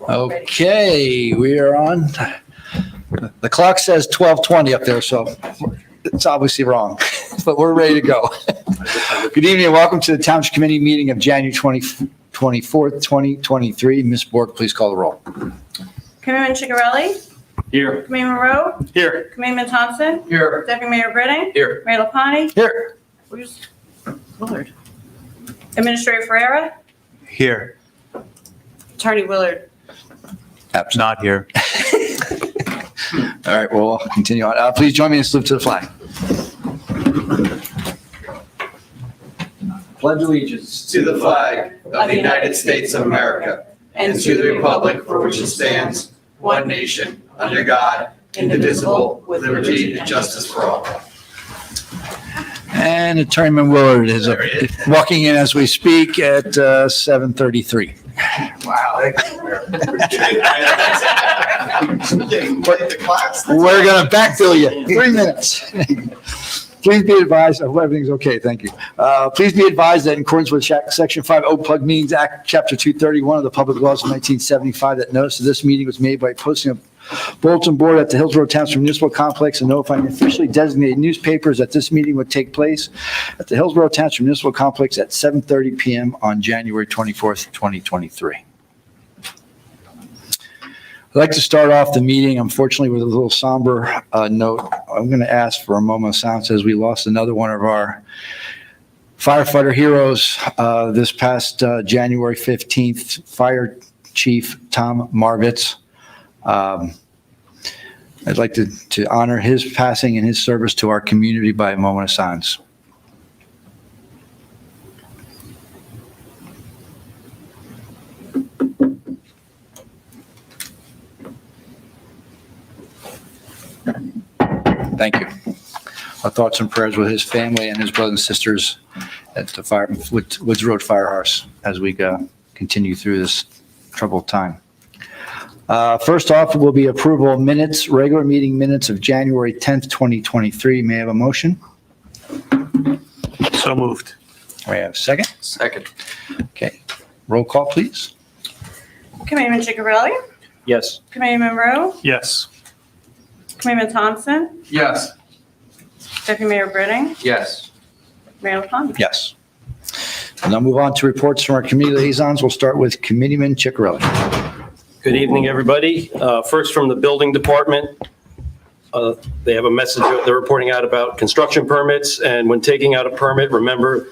Okay, we are on. The clock says 12:20 up there, so it's obviously wrong, but we're ready to go. Good evening and welcome to the Township Committee meeting of January 24th, 2023. Ms. Bork, please call the roll. Committeeman Chigarelli? Here. Committeeman Rowe? Here. Committeeman Thompson? Here. Deputy Mayor Britting? Here. Mayor LaPlante? Here. Where's Willard? Administrator Ferreira? Here. Attorney Willard? Not here. All right, we'll continue on. Please join me in salute to the flag. Pledge allegiance to the flag of the United States of America and to the republic for which it stands, one nation, under God, indivisible, with liberty and justice for all. And Attorney Willard is walking in as we speak at 7:33. Wow. We're going to backfill you. 3 minutes. Please be advised, I hope everything's okay, thank you. Please be advised that in accordance with Section 5 Plug Meetings Act, Chapter 231 of the Public Laws of 1975, that notice of this meeting was made by posting a bulletin board at the Hillsborough Township Municipal Complex and notifying officially designated newspapers that this meeting would take place at the Hillsborough Township Municipal Complex at 7:30 p.m. on January 24th, 2023. I'd like to start off the meeting, unfortunately, with a little somber note. I'm going to ask for a moment of silence as we lost another one of our firefighter heroes this past January 15th, Fire Chief Tom Marvitz. I'd like to honor his passing and his service to our community by a moment of silence. Thank you. Our thoughts and prayers with his family and his brothers and sisters at the Woods Road Firehouse as we continue through this troubled time. First off will be approval of minutes, regular meeting minutes of January 10th, 2023. May I have a motion? So moved. May I have a second? Second. Okay. Roll call, please. Committeeman Chigarelli? Yes. Committeeman Rowe? Yes. Committeeman Thompson? Yes. Deputy Mayor Britting? Yes. Mayor LaPlante? Yes. And now move on to reports from our committee liaisons. We'll start with Committeeman Chicarelli. Good evening, everybody. First, from the building department, they have a message they're reporting out about construction permits. And when taking out a permit, remember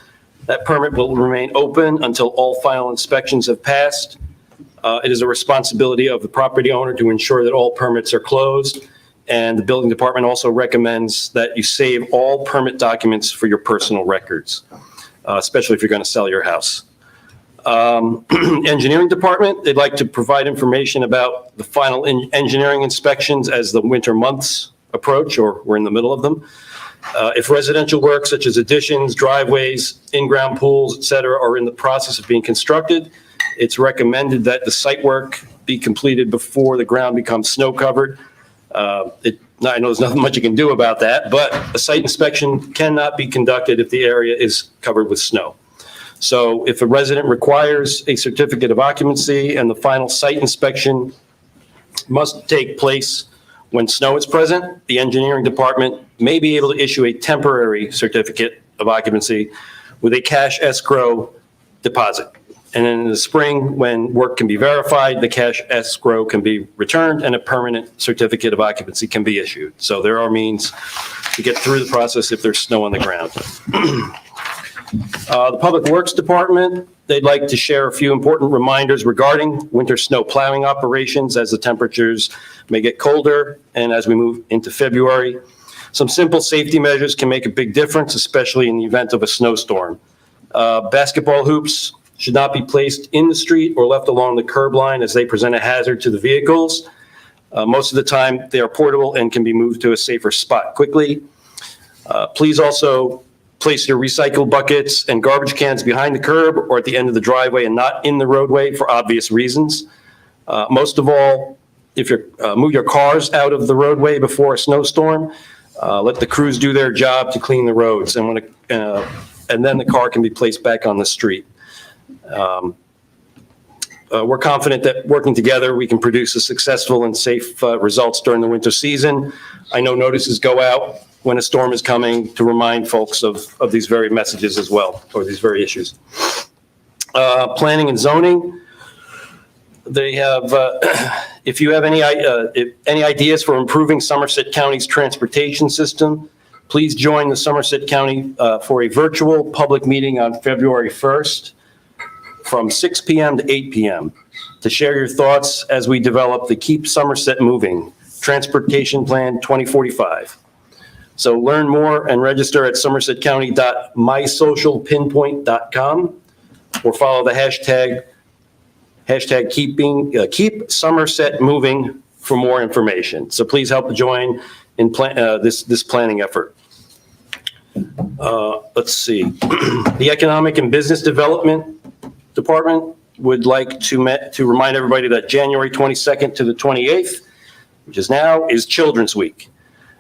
that permit will remain open until all final inspections have passed. It is a responsibility of the property owner to ensure that all permits are closed. And the building department also recommends that you save all permit documents for your personal records, especially if you're going to sell your house. Engineering department, they'd like to provide information about the final engineering inspections as the winter months approach, or we're in the middle of them. If residential work such as additions, driveways, in-ground pools, et cetera, are in the process of being constructed, it's recommended that the site work be completed before the ground becomes snow covered. I know there's nothing much you can do about that, but a site inspection cannot be conducted if the area is covered with snow. So if a resident requires a certificate of occupancy and the final site inspection must take place when snow is present, the engineering department may be able to issue a temporary certificate of occupancy with a cash escrow deposit. And then in the spring, when work can be verified, the cash escrow can be returned and a permanent certificate of occupancy can be issued. So there are means to get through the process if there's snow on the ground. The Public Works Department, they'd like to share a few important reminders regarding winter snow plowing operations as the temperatures may get colder and as we move into February. Some simple safety measures can make a big difference, especially in the event of a snowstorm. Basketball hoops should not be placed in the street or left along the curb line as they present a hazard to the vehicles. Most of the time, they are portable and can be moved to a safer spot quickly. Please also place your recycle buckets and garbage cans behind the curb or at the end of the driveway and not in the roadway for obvious reasons. Most of all, if you move your cars out of the roadway before a snowstorm, let the crews do their job to clean the roads, and then the car can be placed back on the street. We're confident that working together, we can produce a successful and safe results during the winter season. I know notices go out when a storm is coming to remind folks of these very messages as well, or these very issues. Planning and zoning. They have, if you have any ideas for improving Somerset County's transportation system, please join the Somerset County for a virtual public meeting on February 1st from 6 p.m. to 8 p.m. to share your thoughts as we develop the Keep Somerset Moving Transportation Plan 2045. So learn more and register at somersetcounty.mysocialpinpoint.com or follow the hashtag keep Somerset moving for more information. So please help join in this planning effort. Let's see. The Economic and Business Development Department would like to remind everybody that January 22nd to the 28th, which is now, is Children's Week.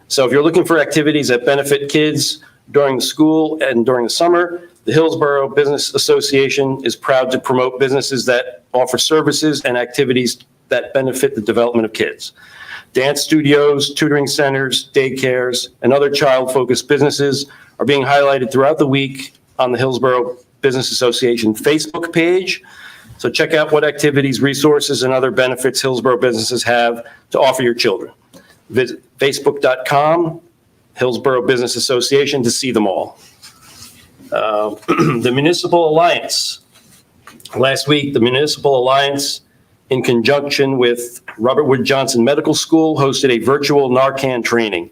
So if you're looking for activities that benefit kids during the school and during the summer, the Hillsborough Business Association is proud to promote businesses that offer services and activities that benefit the development of kids. Dance studios, tutoring centers, daycares, and other child-focused businesses are being highlighted throughout the week on the Hillsborough Business Association Facebook page. So check out what activities, resources, and other benefits Hillsborough businesses have to offer your children. Visit facebook.com, Hillsborough Business Association, to see them all. The Municipal Alliance. Last week, the Municipal Alliance, in conjunction with Robert Wood Johnson Medical School, hosted a virtual Narcan training.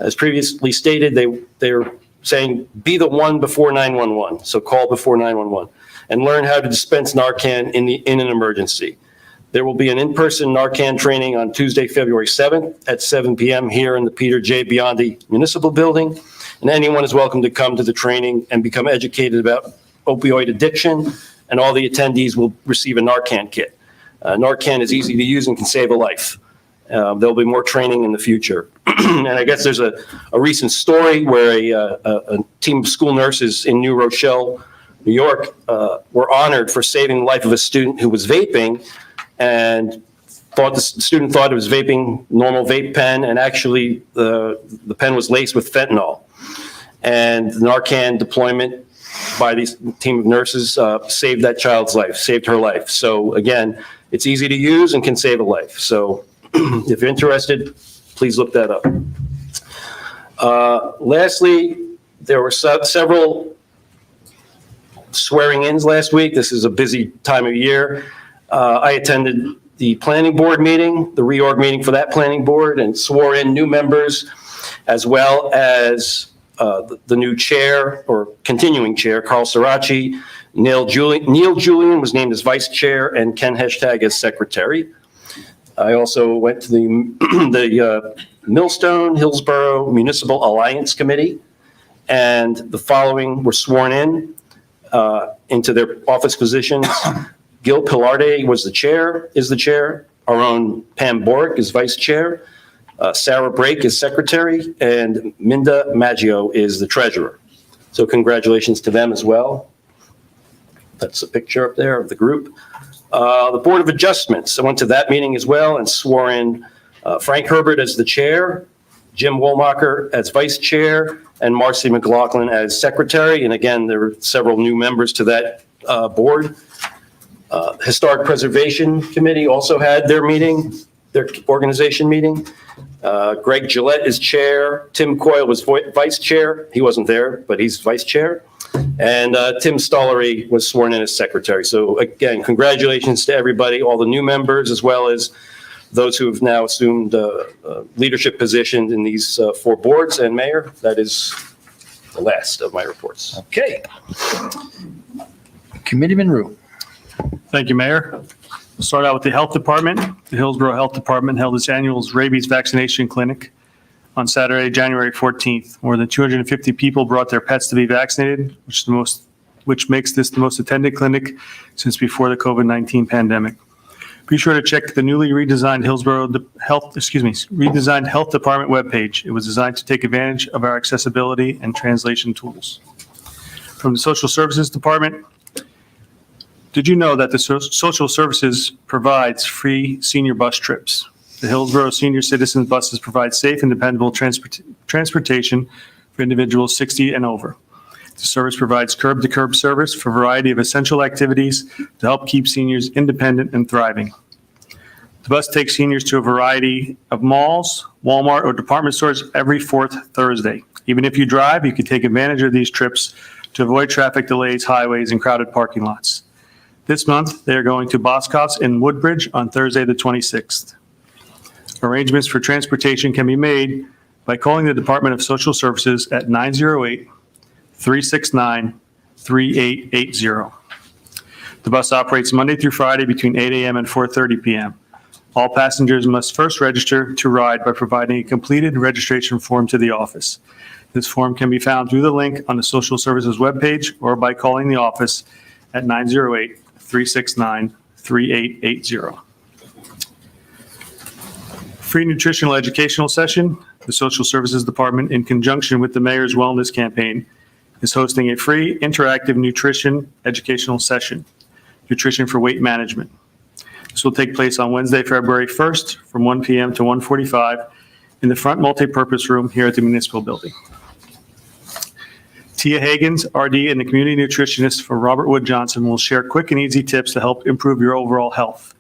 As previously stated, they're saying, be the one before 911. So call before 911 and learn how to dispense Narcan in an emergency. There will be an in-person Narcan training on Tuesday, February 7th at 7 p.m. here in the Peter J. Biondi Municipal Building. And anyone is welcome to come to the training and become educated about opioid addiction. And all the attendees will receive a Narcan kit. Narcan is easy to use and can save a life. There'll be more training in the future. And I guess there's a recent story where a team of school nurses in New Rochelle, New York, were honored for saving the life of a student who was vaping, and the student thought it was vaping normal vape pen, and actually the pen was laced with fentanyl. And the Narcan deployment by these team of nurses saved that child's life, saved her life. So again, it's easy to use and can save a life. So if you're interested, please look that up. Lastly, there were several swearing-ins last week. This is a busy time of year. I attended the planning board meeting, the reorg meeting for that planning board, and swore in new members, as well as the new chair, or continuing chair, Carl Sirachi. Neil Julian was named as vice chair, and Ken Hashtag as secretary. I also went to the Millstone Hillsborough Municipal Alliance Committee, and the following were sworn in into their office positions. Gil Pilarde is the chair. Our own Pam Bork is vice chair. Sarah Brake is secretary, and Minda Maggio is the treasurer. So congratulations to them as well. That's a picture up there of the group. The Board of Adjustments, I went to that meeting as well and swore in Frank Herbert as the chair, Jim Woolmacher as vice chair, and Marcy McLaughlin as secretary. And again, there were several new members to that board. Historic Preservation Committee also had their meeting, their organization meeting. Greg Gillette is chair. Tim Coyle was vice chair. He wasn't there, but he's vice chair. And Tim Stollery was sworn in as secretary. So again, congratulations to everybody, all the new members, as well as those who have now assumed leadership positions in these four boards. And Mayor, that is the last of my reports. Okay. Committeeman Rue. Thank you, Mayor. We'll start out with the Health Department. The Hillsborough Health Department held its annual rabies vaccination clinic on Saturday, January 14th. More than 250 people brought their pets to be vaccinated, which makes this the most attended clinic since before the COVID-19 pandemic. Be sure to check the newly redesigned redesigned Health Department webpage. It was designed to take advantage of our accessibility and translation tools. From the Social Services Department, Did you know that the Social Services provides free senior bus trips? The Hillsborough Senior Citizens buses provide safe and dependable transportation for individuals 60 and over. The service provides curb-to-curb service for a variety of essential activities to help keep seniors independent and thriving. The bus takes seniors to a variety of malls, Walmart, or department stores every fourth Thursday. Even if you drive, you can take advantage of these trips to avoid traffic delays, highways, and crowded parking lots. This month, they are going to Boscov's in Woodbridge on Thursday, the 26th. Arrangements for transportation can be made by calling the Department of Social Services at 908-369-3880. The bus operates Monday through Friday between 8 a.m. and 4:30 p.m. All passengers must first register to ride by providing a completed registration form to the office. This form can be found through the link on the Social Services webpage or by calling the office at 908-369-3880. Free nutritional educational session. The Social Services Department, in conjunction with the Mayor's Wellness Campaign, is hosting a free interactive nutrition educational session, Nutrition for Weight Management. This will take place on Wednesday, February 1st from 1 p.m. to 1:45 in the front multipurpose room here at the Municipal Building. Tia Hagens, RD, and the community nutritionist for Robert Wood Johnson will share quick and easy tips to help improve your overall health.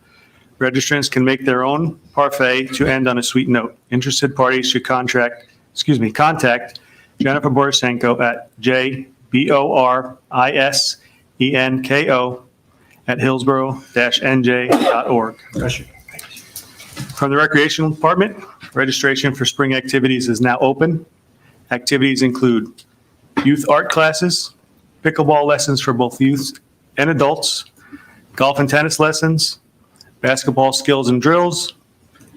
Registrants can make their own parfait to end on a sweet note. Interested parties should contact Jennifer Borisenko at jborisenko@hillsborough-nj.org. From the Recreational Department, registration for spring activities is now open. Activities include youth art classes, pickleball lessons for both youth and adults, golf and tennis lessons, basketball skills and drills,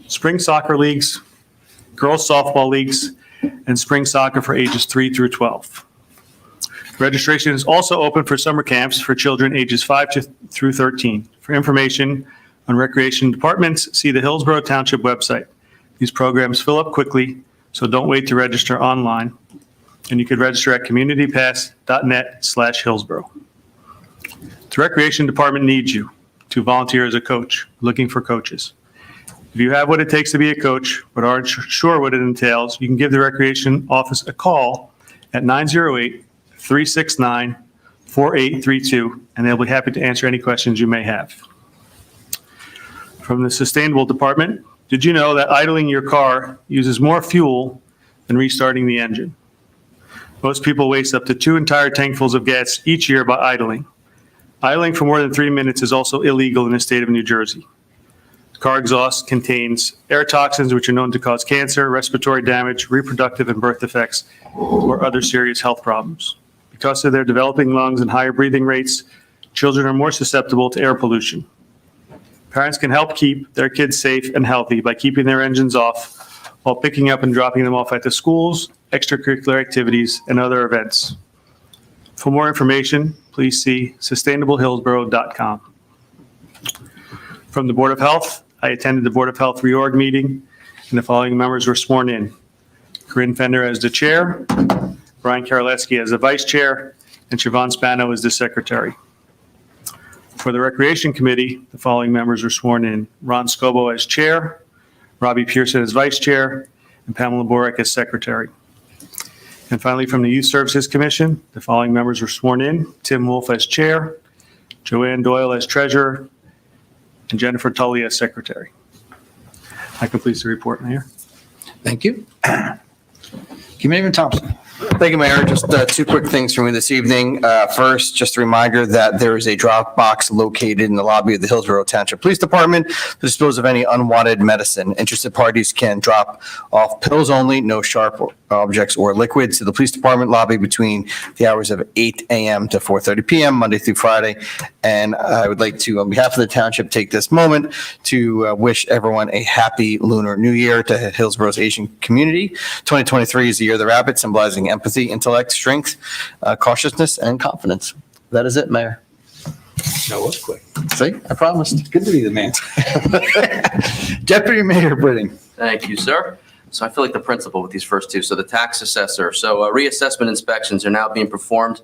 spring soccer leagues, girls softball leagues, and spring soccer for ages 3 through 12. Registration is also open for summer camps for children ages 5 through 13. For information on recreation departments, see the Hillsborough Township website. These programs fill up quickly, so don't wait to register online. And you could register at communitypass.net/Hillsborough. The recreation department needs you to volunteer as a coach, looking for coaches. If you have what it takes to be a coach, but aren't sure what it entails, you can give the recreation office a call at 908-369-4832, and they'll be happy to answer any questions you may have. From the Sustainable Department, did you know that idling your car uses more fuel than restarting the engine? Most people waste up to 2 entire tankfuls of gas each year by idling. Idling for more than 3 minutes is also illegal in the state of New Jersey. Car exhaust contains air toxins which are known to cause cancer, respiratory damage, reproductive and birth defects, or other serious health problems. Because of their developing lungs and higher breathing rates, children are more susceptible to air pollution. Parents can help keep their kids safe and healthy by keeping their engines off while picking up and dropping them off at the schools, extracurricular activities, and other events. For more information, please see sustainablehillsborough.com. From the Board of Health, I attended the Board of Health reorg meeting, and the following members were sworn in. Corinne Fender as the chair, Brian Karoletsky as the vice chair, and Siobhan Spano as the secretary. For the Recreation Committee, the following members were sworn in. Ron Scobo as chair, Robbie Pearson as vice chair, and Pamela Borek as secretary. And finally, from the Youth Services Commission, the following members were sworn in. Tim Wolf as chair, Joanne Doyle as treasurer, and Jennifer Tully as secretary. That completes the report, Mayor. Thank you. Committeeman Thompson. Thank you, Mayor. Just 2 quick things for me this evening. First, just a reminder that there is a drop box located in the lobby of the Hillsborough Township Police Department to dispose of any unwanted medicine. Interested parties can drop off pills only, no sharp objects or liquids, to the police department lobby between the hours of 8 a.m. to 4:30 p.m., Monday through Friday. And I would like to, on behalf of the township, take this moment to wish everyone a happy Lunar New Year to Hillsborough's Asian community. 2023 is the year of the rabbit, symbolizing empathy, intellect, strength, cautiousness, and confidence. That is it, Mayor. That was quick. See, I promised. Good to be the man. Deputy Mayor Britting. Thank you, sir. So I feel like the principal with these first two. So the tax assessor. So reassessment inspections are now being performed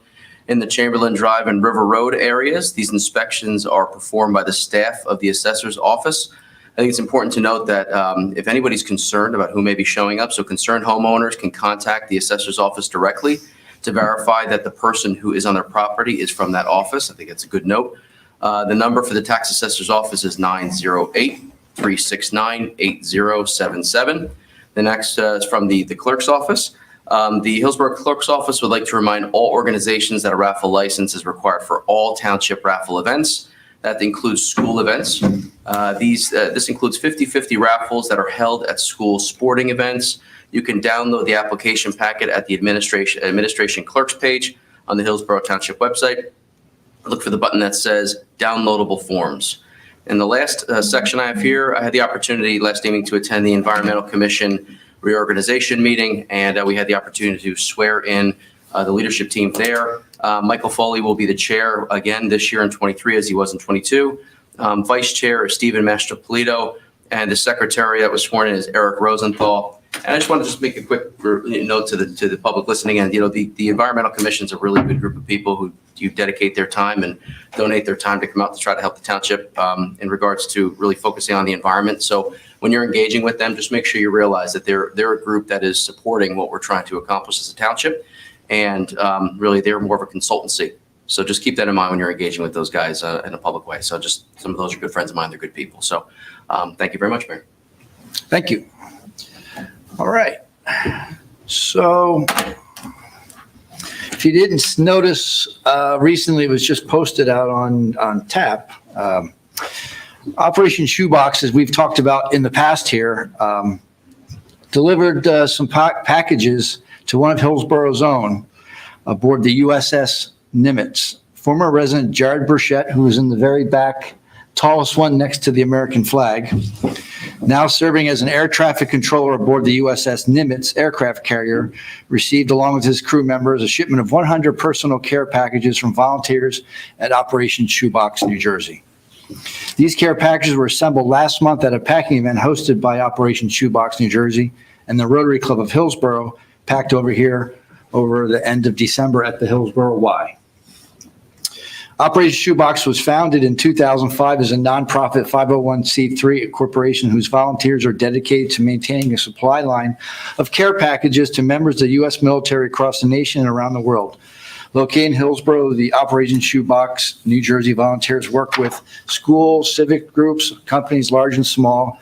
in the Chamberlain Drive and River Road areas. These inspections are performed by the staff of the assessor's office. I think it's important to note that if anybody's concerned about who may be showing up, so concerned homeowners can contact the assessor's office directly to verify that the person who is on their property is from that office. I think that's a good note. The number for the tax assessor's office is 908-369-8077. The next is from the clerk's office. The Hillsborough Clerk's Office would like to remind all organizations that a raffle license is required for all township raffle events. That includes school events. This includes 50/50 raffles that are held at school sporting events. You can download the application packet at the administration clerk's page on the Hillsborough Township website. Look for the button that says downloadable forms. In the last section I have here, I had the opportunity last evening to attend the Environmental Commission reorganization meeting, and we had the opportunity to swear in the leadership team there. Michael Foley will be the chair again this year in 23 as he was in 22. Vice chair is Stephen Mastropolito, and the secretary that was sworn in is Eric Rosenthal. And I just want to just make a quick note to the public listening. And, the Environmental Commission is a really good group of people who dedicate their time and donate their time to come out to try to help the township in regards to really focusing on the environment. So when you're engaging with them, just make sure you realize that they're a group that is supporting what we're trying to accomplish as a township. And really, they're more of a consultancy. So just keep that in mind when you're engaging with those guys in a public way. So just some of those are good friends of mine. They're good people. So thank you very much, Mayor. Thank you. All right. So if you didn't notice, recently it was just posted out on TAP. Operation Shoebox, as we've talked about in the past here, delivered some packages to one of Hillsborough's own aboard the USS Nimitz. Former resident Jared Burchett, who was in the very back, tallest one next to the American flag, now serving as an air traffic controller aboard the USS Nimitz aircraft carrier, received along with his crew members a shipment of 100 personal care packages from volunteers at Operation Shoebox, New Jersey. These care packages were assembled last month at a packing event hosted by Operation Shoebox, New Jersey, and the Rotary Club of Hillsborough, packed over here over the end of December at the Hillsborough Y. Operation Shoebox was founded in 2005 as a nonprofit 501c3 corporation whose volunteers are dedicated to maintaining a supply line of care packages to members of the U.S. military across the nation and around the world. Located in Hillsborough, the Operation Shoebox New Jersey volunteers work with schools, civic groups, companies large and small,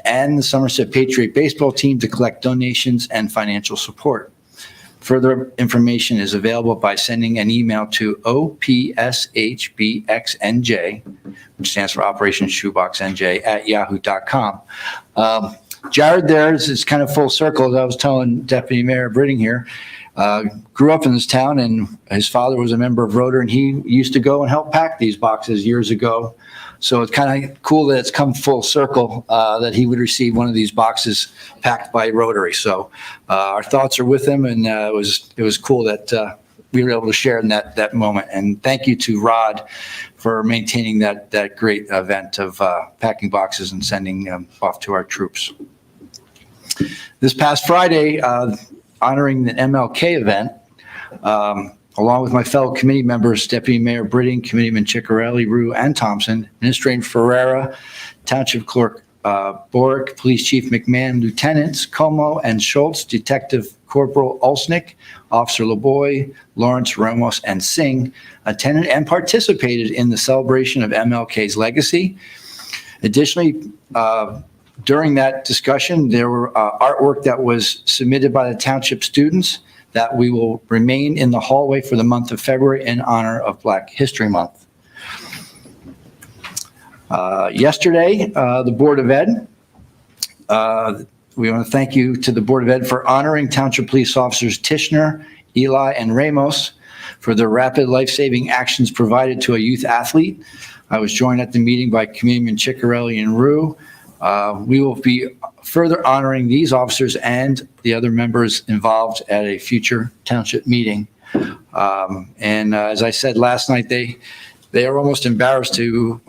and the Somerset Patriot baseball team to collect donations and financial support. Further information is available by sending an email to opshbxnj, which stands for Operation Shoebox NJ, @yahoo.com. Jared there is kind of full circle. As I was telling Deputy Mayor Britting here, grew up in this town, and his father was a member of Rotary, and he used to go and help pack these boxes years ago. So it's kind of cool that it's come full circle that he would receive one of these boxes packed by Rotary. So our thoughts are with him, and it was cool that we were able to share in that moment. And thank you to Rod for maintaining that great event of packing boxes and sending them off to our troops. This past Friday, honoring the MLK event, along with my fellow committee members, Deputy Mayor Britting, Committeeman Ciccarelli, Rue, and Thompson, Administrator Ferreira, Township Clerk Boric, Police Chief McMahon, Lieutenants Como and Schultz, Detective Corporal Olsnick, Officer LeBoy, Lawrence, Ramos, and Singh attended and participated in the celebration of MLK's legacy. Additionally, during that discussion, there were artwork that was submitted by the township students that we will remain in the hallway for the month of February in honor of Black History Month. Yesterday, the Board of Ed, we want to thank you to the Board of Ed for honoring Township Police Officers Tishner, Eli, and Ramos for their rapid life-saving actions provided to a youth athlete. I was joined at the meeting by Committeeman Ciccarelli and Rue. We will be further honoring these officers and the other members involved at a future township meeting. And as I said last night, they are almost embarrassed to,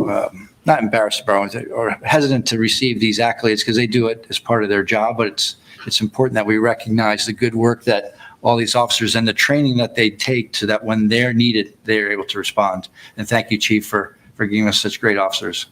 not embarrassed, or hesitant to receive these accolades because they do it as part of their job. But it's important that we recognize the good work that all these officers and the training that they take so that when they're needed, they're able to respond. And thank you, Chief, for giving us such great officers.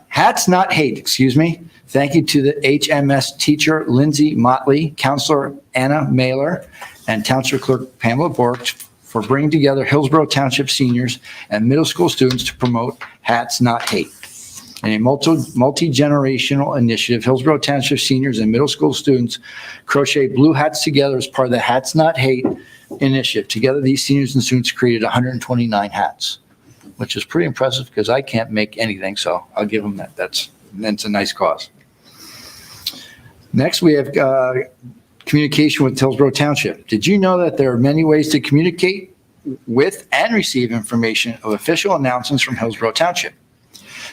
Hats not hate, excuse me. Thank you to the HMS teacher, Lindsay Motley, Counselor Anna Mailer, and Township Clerk Pamela Bork for bringing together Hillsborough Township seniors and middle school students to promote Hats Not Hate. In a multi-generational initiative, Hillsborough Township seniors and middle school students crochet blue hats together as part of the Hats Not Hate initiative. Together, these seniors and students created 129 hats, which is pretty impressive because I can't make anything, so I'll give them that. That's a nice cause. Next, we have communication with Hillsborough Township. Did you know that there are many ways to communicate with and receive information of official announcements from Hillsborough Township?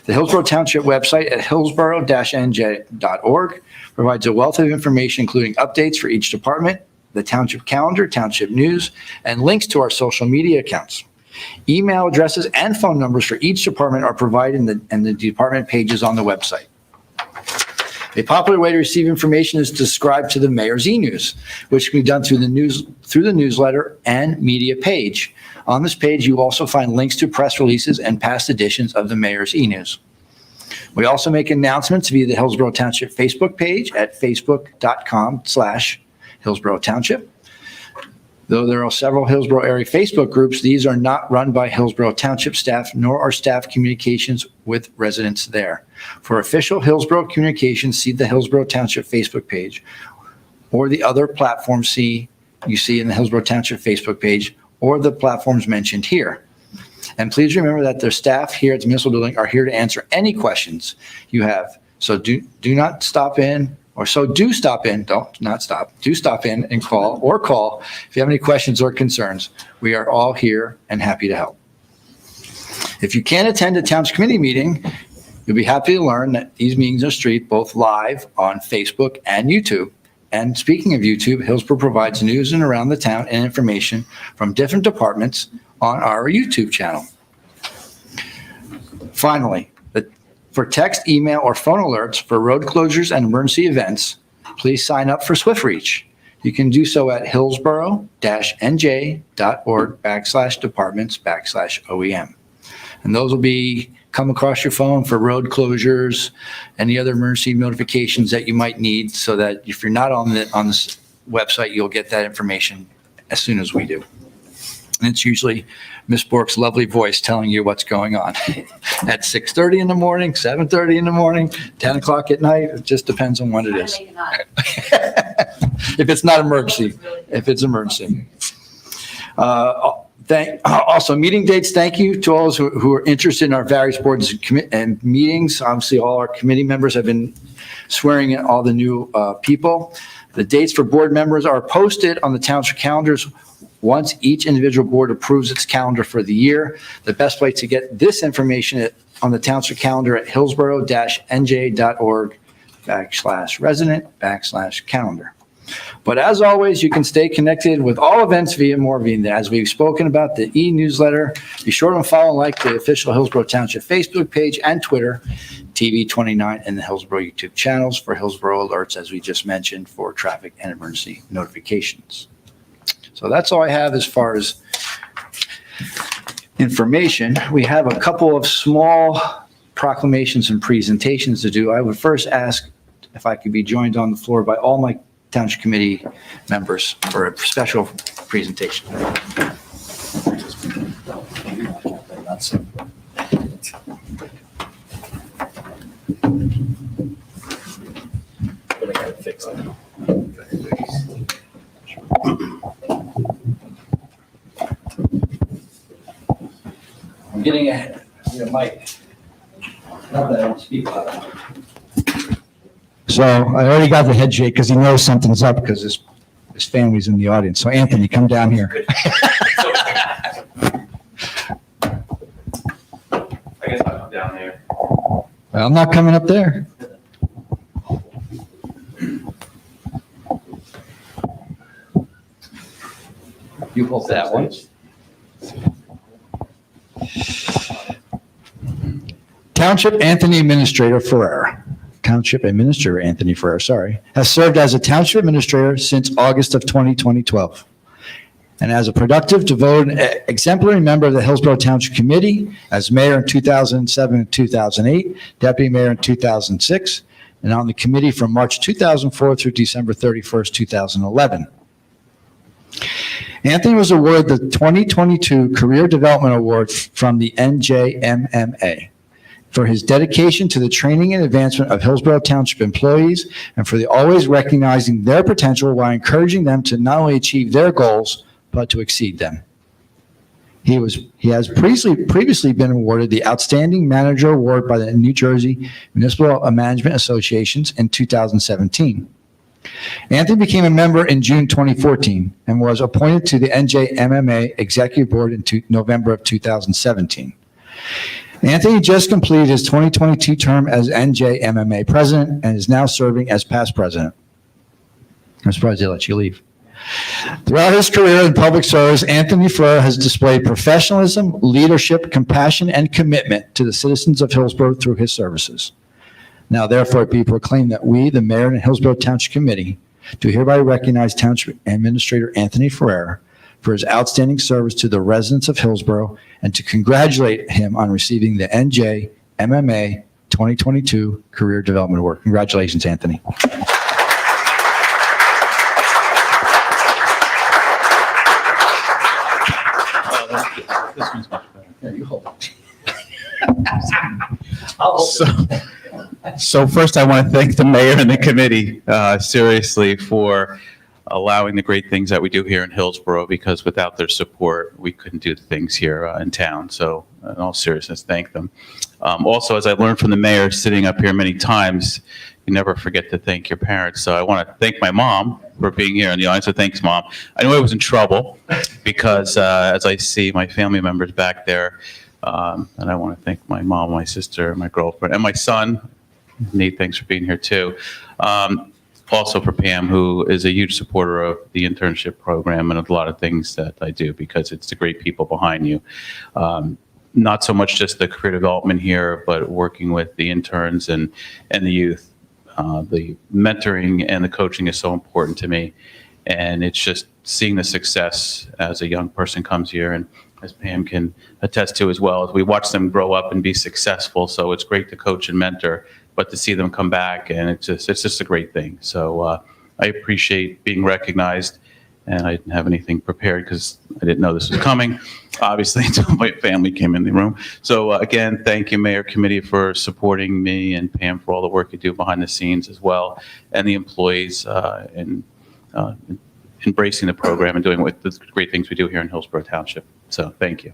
The Hillsborough Township website at hillsborough-nj.org provides a wealth of information, including updates for each department, the township calendar, township news, and links to our social media accounts. Email addresses and phone numbers for each department are provided in the department pages on the website. A popular way to receive information is to subscribe to the Mayor's e-news, which can be done through the newsletter and media page. On this page, you will also find links to press releases and past editions of the Mayor's e-news. We also make announcements via the Hillsborough Township Facebook page at facebook.com/Hillsborough Township. Though there are several Hillsborough area Facebook groups, these are not run by Hillsborough Township staff, nor are staff communications with residents there. For official Hillsborough communications, see the Hillsborough Township Facebook page or the other platforms you see in the Hillsborough Township Facebook page or the platforms mentioned here. And please remember that the staff here at the municipal building are here to answer any questions you have. So do stop in and call if you have any questions or concerns. We are all here and happy to help. If you can't attend a Township Committee meeting, you'll be happy to learn that these meetings are streamed both live on Facebook and YouTube. And speaking of YouTube, Hillsborough provides news and around the town and information from different departments on our YouTube channel. Finally, for text, email, or phone alerts for road closures and emergency events, please sign up for SwiftReach. You can do so at hillsborough-nj.org/departments/OEM. And those will come across your phone for road closures, any other emergency notifications that you might need, so that if you're not on this website, you'll get that information as soon as we do. And it's usually Ms. Bork's lovely voice telling you what's going on at 6:30 in the morning, 7:30 in the morning, 10 o'clock at night. It just depends on when it is. If it's not emergency, if it's emergency. Also, meeting dates, thank you to all those who are interested in our various boards and meetings. Obviously, all our committee members have been swearing in all the new people. The dates for board members are posted on the township calendars once each individual board approves its calendar for the year. The best way to get this information on the township calendar at hillsborough-nj.org/resident/calendar. But as always, you can stay connected with all events via as we've spoken about the e-newsletter. Be sure to follow and like the official Hillsborough Township Facebook page and Twitter, TV29, and the Hillsborough YouTube channels for Hillsborough alerts, as we just mentioned, for traffic and emergency notifications. So that's all I have as far as information. We have a couple of small proclamations and presentations to do. I would first ask if I could be joined on the floor by all my Township Committee members for a special presentation. I'm getting a mic. Not that I don't speak loud. So I already got the head shake because he knows something's up because his family's in the audience. So Anthony, come down here. I guess I'll come down there. Well, I'm not coming up there. You hold that one. Township Anthony Administrator Ferrer. Township Administrator Anthony Ferrer, has served as a Township Administrator since August of 2012. And as a productive, devoted, exemplary member of the Hillsborough Township Committee, as mayor in 2007 and 2008, deputy mayor in 2006, and on the committee from March 2004 through December 31st, 2011. Anthony was awarded the 2022 Career Development Award from the NJMMA for his dedication to the training and advancement of Hillsborough Township employees and for always recognizing their potential while encouraging them to not only achieve their goals, but to exceed them. He has previously been awarded the Outstanding Manager Award by the New Jersey Municipal Management Associations in 2017. Anthony became a member in June 2014 and was appointed to the NJMMA Executive Board in November of 2017. Anthony just completed his 2022 term as NJMMA President and is now serving as past President. I'm surprised they let you leave. Throughout his career in public service, Anthony Ferrer has displayed professionalism, leadership, compassion, and commitment to the citizens of Hillsborough through his services. Now, therefore, be proclaimed that we, the Mayor and Hillsborough Township Committee, do hereby recognize Township Administrator Anthony Ferrer for his outstanding service to the residents of Hillsborough and to congratulate him on receiving the NJMMA 2022 Career Development Award. Congratulations, Anthony. This one's much better. Yeah, you hold it. So first, I want to thank the mayor and the committee, seriously, for allowing the great things that we do here in Hillsborough, because without their support, we couldn't do the things here in town. So in all seriousness, thank them. Also, as I learned from the mayor sitting up here many times, you never forget to thank your parents. So I want to thank my mom for being here in the audience. So thanks, Mom. I knew I was in trouble because as I see my family members back there, and I want to thank my mom, my sister, my girlfriend, and my son. Nate, thanks for being here too. Also for Pam, who is a huge supporter of the internship program and a lot of things that I do, because it's the great people behind you. Not so much just the career development here, but working with the interns and the youth. The mentoring and the coaching is so important to me. And it's just seeing the success as a young person comes here, and as Pam can attest to as well, as we watch them grow up and be successful. So it's great to coach and mentor, but to see them come back, and it's just a great thing. So I appreciate being recognized, and I didn't have anything prepared because I didn't know this was coming, obviously, until my family came in the room. So again, thank you, Mayor, Committee, for supporting me, and Pam for all the work you do behind the scenes as well, and the employees in embracing the program and doing what the great things we do here in Hillsborough Township. So thank you.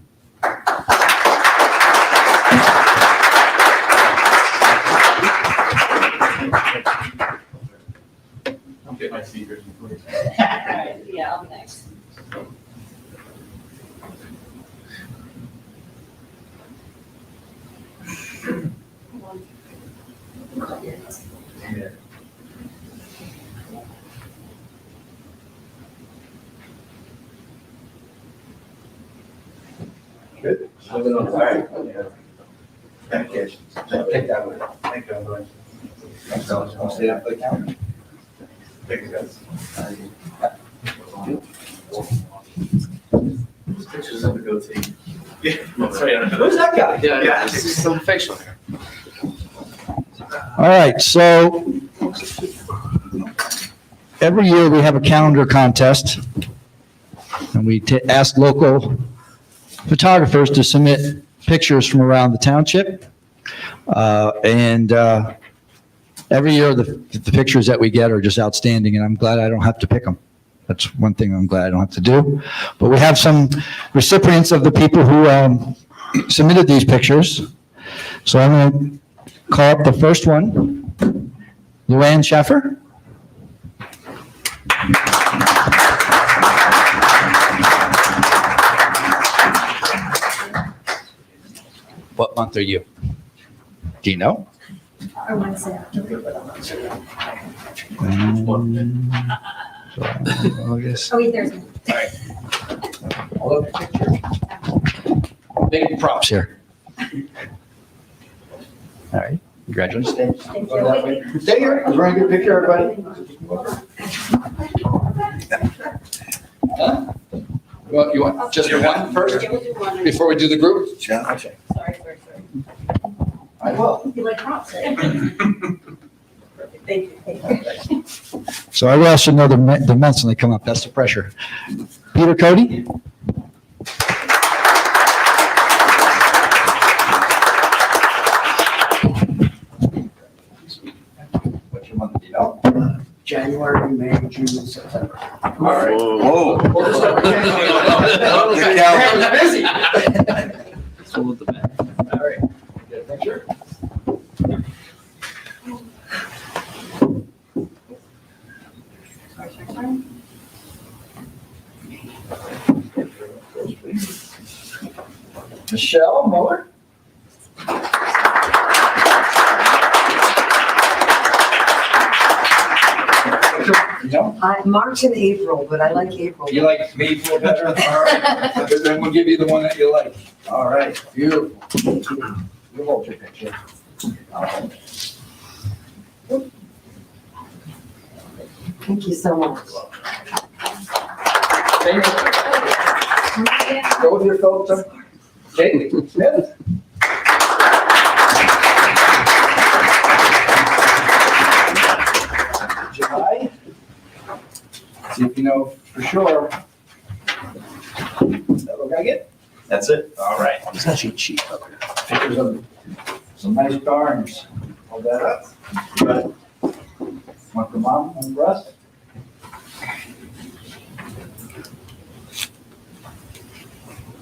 I'll get my secret. Yeah, I'm next. Good. Thank you. Take that with you. Thank you. Thanks, Alex. Want to stay up for the camera? Thank you, guys. Pictures of the goatee. Yeah, that's right. Who's that guy? Yeah, this is some facial hair. All right, so every year we have a calendar contest, and we ask local photographers to submit pictures from around the township. Every year the pictures that we get are just outstanding, and I'm glad I don't have to pick them. That's one thing I'm glad I don't have to do. But we have some recipients of the people who submitted these pictures. So I'm going to call up the first one, Luann Schaffer. What month are you? Do you know? I want to say October, but I'm not sure. August. Oh, wait, there's one. Big props here. All right. Congratulations. Thank you. Stay here. I was running a good picture, everybody. Huh? Well, you want just the one first Yeah, we'll do one. before we do the group? Yeah. Okay. Sorry. I will. You like props, eh? Perfect. Thank you. So I will also know the months when they come up. That's the pressure. Peter Cody? What's your month, do you know? January, May, June, September. All right. Whoa. We'll just start with January. Good calendar. Hey, busy. All right. Get a picture? Michelle Muller? You know? March and April, but I like April. You like Maple better? All right. Then we'll give you the one that you like. All right, beautiful. We'll hold your picture. All right. Thank you so much. Go with your filter. Jamie Smith. July. See if you know for sure. Is that what I get? That's it? All right. It's actually cheap. Pictures of some nice darns. Hold that up. You got it? Want the mom and breast?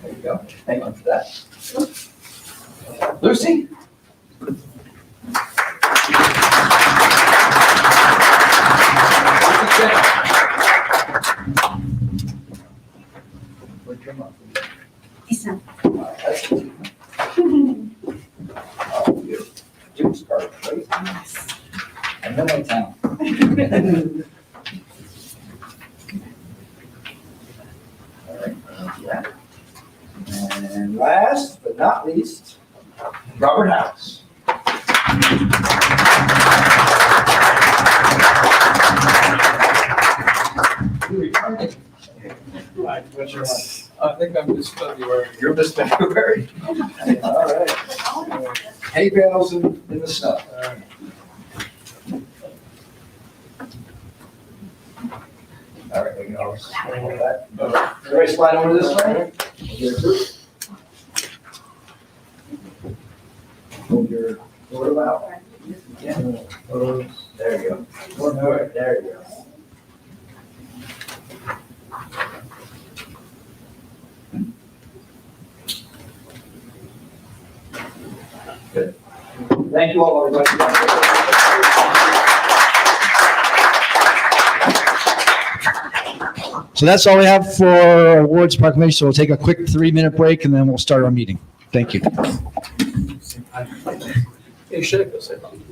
There you go. Thank you for that. Lucy? Where'd your mom? December. That's easy. Oh, beautiful. Jim's card, right? I know my town. All right, thank you. And last but not least, Robert House. What's your one? I think I'm just February. You're Miss February. All right. Hay bales in the snow. All right, we can always handle that. Everybody slide over this way. Your group. Move your photo out. Yeah. There you go. All right, there you go. Good. Thank you all, everybody. So that's all we have for awards proclamation. So we'll take a quick 3-minute break and then we'll start our meeting. Thank you. You should go say something.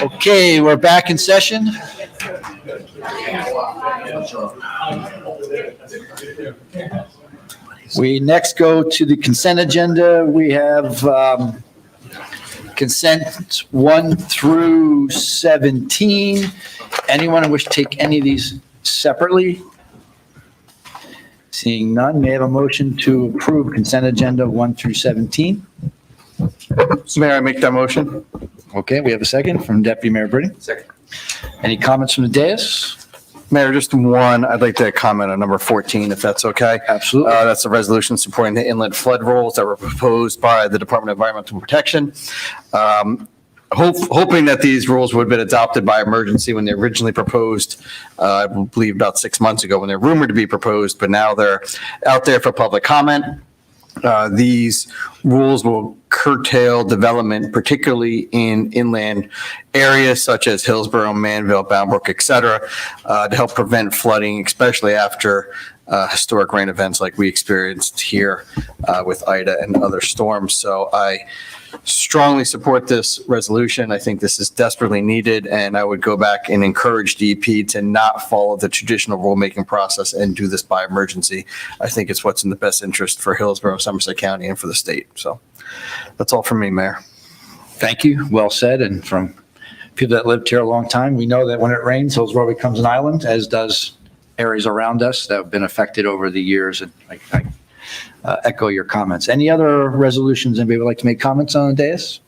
Okay, we're back in session. We next go to the consent agenda. We have consent 1 through 17. Anyone wish to take any of these separately? Seeing none, may I have a motion to approve consent agenda 1 through 17? So Mayor, I make that motion? Okay, we have a second from Deputy Mayor Britting. Second. Any comments from the dais? Mayor, just one, I'd like to comment on number 14, if that's okay. Absolutely. That's a resolution supporting the inlet flood rules that were proposed by the Department of Environmental Protection. Hoping that these rules would have been adopted by emergency when they originally proposed, I believe about 6 months ago when they're rumored to be proposed, but now they're out there for public comment. These rules will curtail development, particularly in inland areas such as Hillsborough, Manville, Bound Brook, et cetera, to help prevent flooding, especially after historic rain events like we experienced here with Ida and other storms. So I strongly support this resolution. I think this is desperately needed, and I would go back and encourage DEP to not follow the traditional rulemaking process and do this by emergency. I think it's what's in the best interest for Hillsborough, Somerset County, and for the state. So that's all from me, Mayor. Thank you. Well said. And from people that lived here a long time, we know that when it rains, Hillsborough becomes an island, as does areas around us that have been affected over the years. And I echo your comments. Any other resolutions anybody would like to make comments on the dais?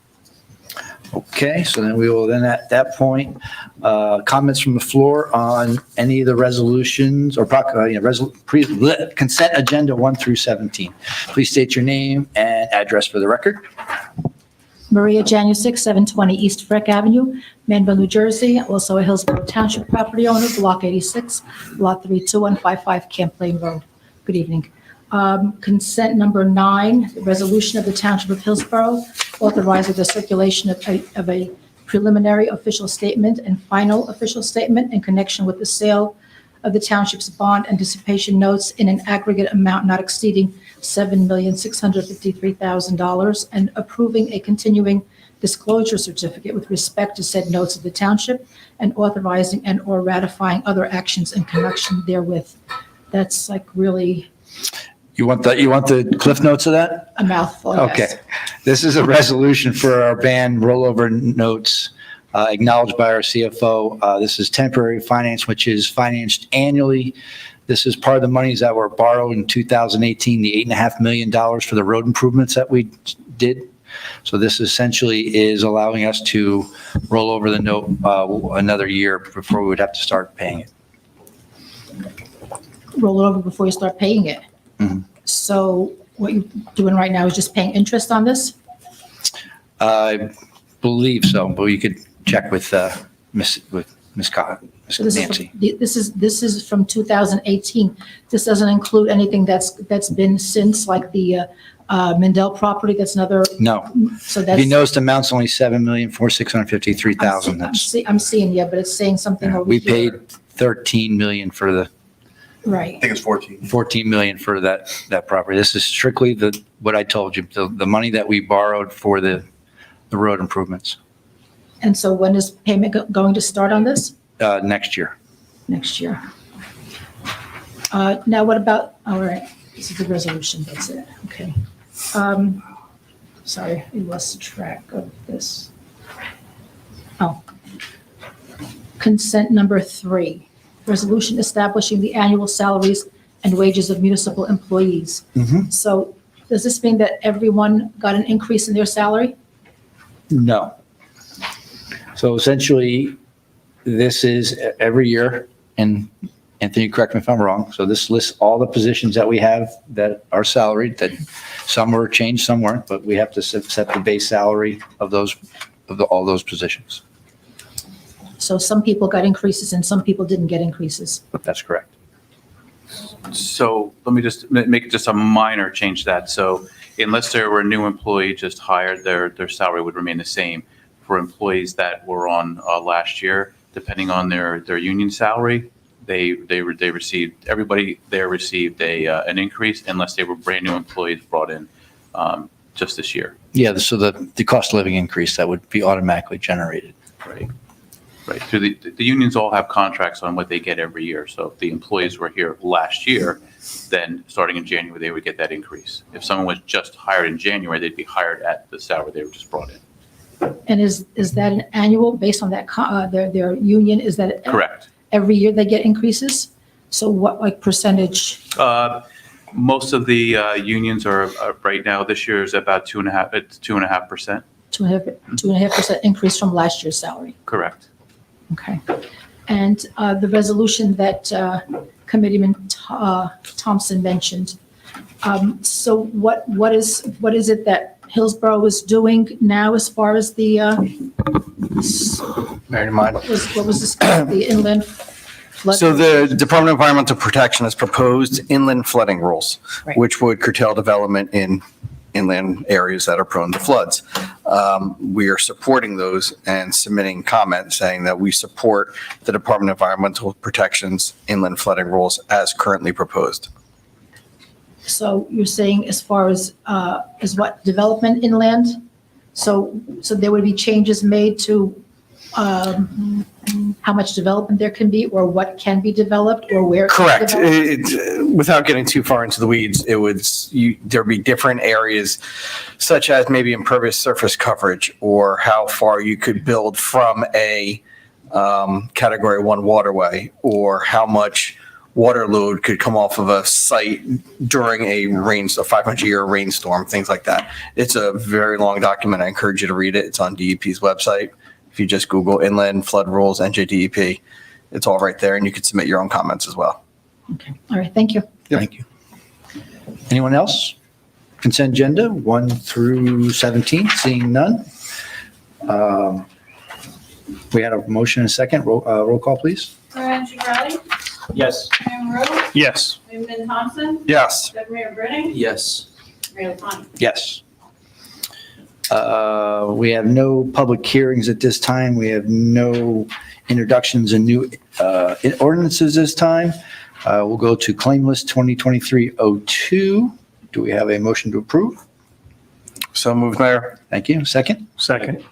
Okay, so then we will then at that point, comments from the floor on any of the resolutions or consent agenda 1 through 17. Please state your name and address for the record. Maria Janusik, 720 East Frick Avenue, Manville, New Jersey. Also a Hillsborough Township property owner, Block 86, Lot 32155, Camp Plain Road. Good evening. Consent number 9, the resolution of the Township of Hillsborough authorizing the circulation of a preliminary official statement and final official statement in connection with the sale of the Township's bond anticipation notes in an aggregate amount not exceeding $7,653,000 and approving a continuing disclosure certificate with respect to said notes of the Township and authorizing and or ratifying other actions in connection therewith. That's like really You want the cliff notes of that? a mouthful, yes. Okay. This is a resolution for our band rollover notes acknowledged by our CFO. This is temporary finance, which is financed annually. This is part of the monies that were borrowed in 2018, the $8.5 million for the road improvements that we did. So this essentially is allowing us to roll over the note another year before we would have to start paying it. Roll it over before you start paying it. Mhm. So what you're doing right now is just paying interest on this? I believe so, but you could check with Miss So this Nancy. this is from 2018. This doesn't include anything that's been since, like the Mendel property. That's another. No, So if that's. you notice, the amou's only $7,653,000. I'm seeing, yeah, but it's saying something over We here. paid 13 million for the Right. think it's 14. 14 million for that property. This is strictly what I told you, the money that we borrowed for the road improvements And so when is payment going to start on this? next year. Next year. Now what about, all right, this is the resolution, that's it, okay. Sorry, I lost track of this. Oh. Consent number 3, resolution establishing the annual salaries and wages of municipal employees. Mhm. So does this mean that everyone got an increase in their salary? No. So essentially, this is every year, and Anthony, correct me if I'm wrong. So this lists all the positions that we have that are salaried, that some were changed, some weren't, but we have to set the base salary of all those positions. So some people got increases and some people didn't get increases. That's correct. So let me just make just a minor change to that. So unless there were a new employee just hired, their salary would remain the same. For employees that were on last year, depending on their union salary, they received an increase unless they were brand new employees brought in just this year. Yeah, so the cost of living increase, that would be automatically generated. Right. Right. So the unions all have contracts on what they get every year. So if the employees were here last year, then starting in January, they would get that increase. If someone was just hired in January, they'd be hired at the salary they were just brought in. And is that an annual, based on that, their union, is that? Correct. Every year they get increases? So what, like, percentage? Most of the unions are right now, this year is about 2.5%. It's 2.5%. 2.5% increase from last year's salary? Correct. Okay. And the resolution that Committeeman Thompson mentioned, so what is it that Hillsborough is doing now as far as the, Bear in mind. what was this, the inland flood? So the Department of Environmental Protection has proposed inland flooding rules, Right. which would curtail development in inland areas that are prone to floods. We are supporting those and submitting comments saying that we support the Department of Environmental Protection's inland flooding rules as currently proposed. So you're saying as far as what, development inland? So there would be changes made to how much development there can be, or what can be developed, or where? Correct. Developed? Without getting too far into the weeds, there'd be different areas, such as maybe impervious surface coverage, or how far you could build from a Category 1 waterway, or how much water load could come off of a site during a 500-year rainstorm, things like that. It's a very long document. I encourage you to read it. It's on DEP's website. If you just Google Inland Flood Rules, NJDEP, it's all right there, and you can submit your own comments as well. Okay, all right, thank you. Thank you. Anyone else? Consent agenda 1 through 17, seeing none. We had a motion and a second. Roll call, please. Brian Chiarelli, Yes. Graham Rowe, Yes. Raymond Thompson, Yes. Deputy Mayor Brennan, Yes. Mayor LaFont. Yes. We have no public hearings at this time. We have no introductions and new ordinances this time. We'll go to claim list 2023-02. Do we have a motion to approve? So moved, Mayor. Thank you. Second? Second.